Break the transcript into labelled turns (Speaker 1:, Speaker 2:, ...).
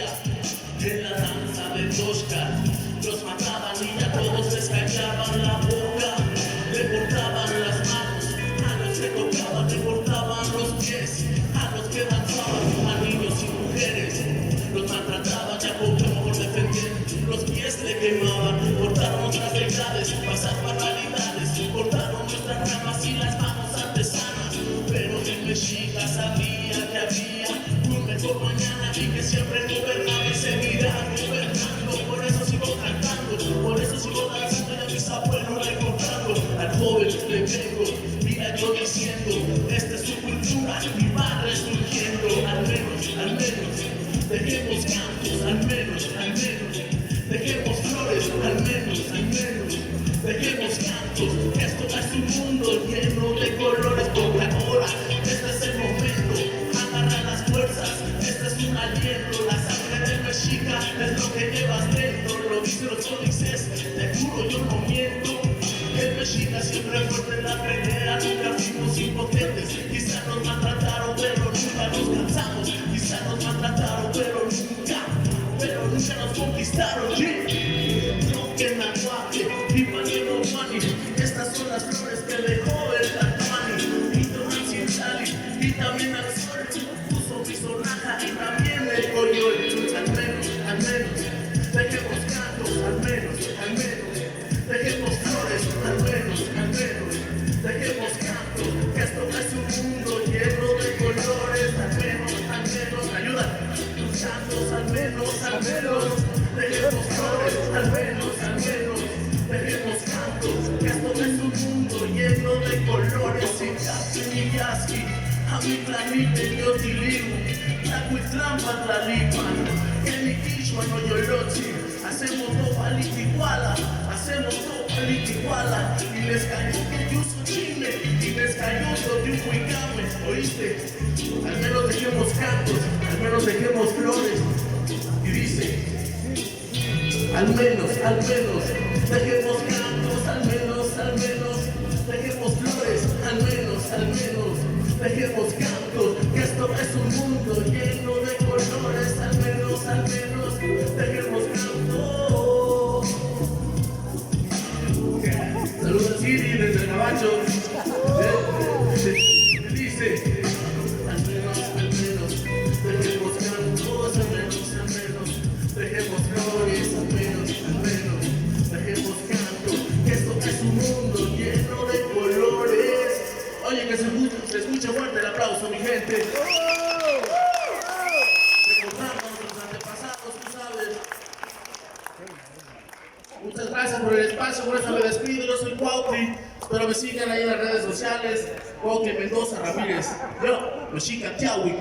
Speaker 1: día en la danza de Tosca. Los mataban y a todos les callaban la boca. Le cortaban las manos a los que tocaban, le cortaban los pies a los que danzaban, a niños y mujeres. Los maltrataban, ya como por defender. Los pies le quemaban, cortaron nuestras deidades, pasaron barbaridades, cortaron nuestras ramas y las manos artesanas. Pero el Mexica sabía que había un mejor mañana y que siempre gobernaba y seguirá gobernando. Por eso sigo cantando, por eso sigo danzando y a mis abuelos recordando. Al joven le vengo, mira yo diciendo, esta es su cultura y va resurgiendo. Al menos, dejemos cantos, al menos, dejemos flores, al menos, dejemos cantos. Esto es un mundo lleno de colores, porque ahora este es el momento. Agarra las fuerzas, este es un aliento. La sangre del Mexica es lo que llevas dentro. Lo dicen los códices, te juro yo no miento. El Mexica siempre fuerte en la pelea, nunca fuimos impotentes. Quizás nos maltrataron, pero nunca nos cansamos. Quizás nos maltrataron, pero nunca nos conquistaron. No que nahuaque, y pañero mani. Estas son las flores que dejó el Tatuani. Y Tomás Cienzali, y también al sol puso mi sonaja y también el coyol. Al menos, dejemos cantos, al menos, dejemos flores, al menos, dejemos cantos, que esto es un mundo lleno de colores, al menos, ayuda, cantos, al menos, dejemos flores, al menos, dejemos cantos, que esto es un mundo lleno de colores, y Yaski, a mi planeta yo dirijo, la cuitlampa tlalipan, que mi quichua no yolochi, hacemos todo iguala, y les cayó que yo soy chile, y les cayó todo de un huicame, ¿oíste? Al menos dejemos cantos, al menos dejemos flores, y dice, al menos, dejemos cantos, al menos, dejemos flores, al menos, dejemos cantos, que esto es un mundo lleno de colores, al menos, dejemos cantos. Saludos a Siri desde el Gabacho. Dice, al menos, dejemos cantos, al menos, dejemos flores, al menos, dejemos cantos, que esto es un mundo lleno de colores. Oye, que se escucha fuerte el aplauso, mi gente. Recordando a nuestros antepasados, tú sabes. Muchas gracias por el espacio, por eso me despido. Yo soy Cuautli, espero me sigan ahí en las redes sociales. Cuautli Mendoza Ramírez. Yo, Mexica Tiahui.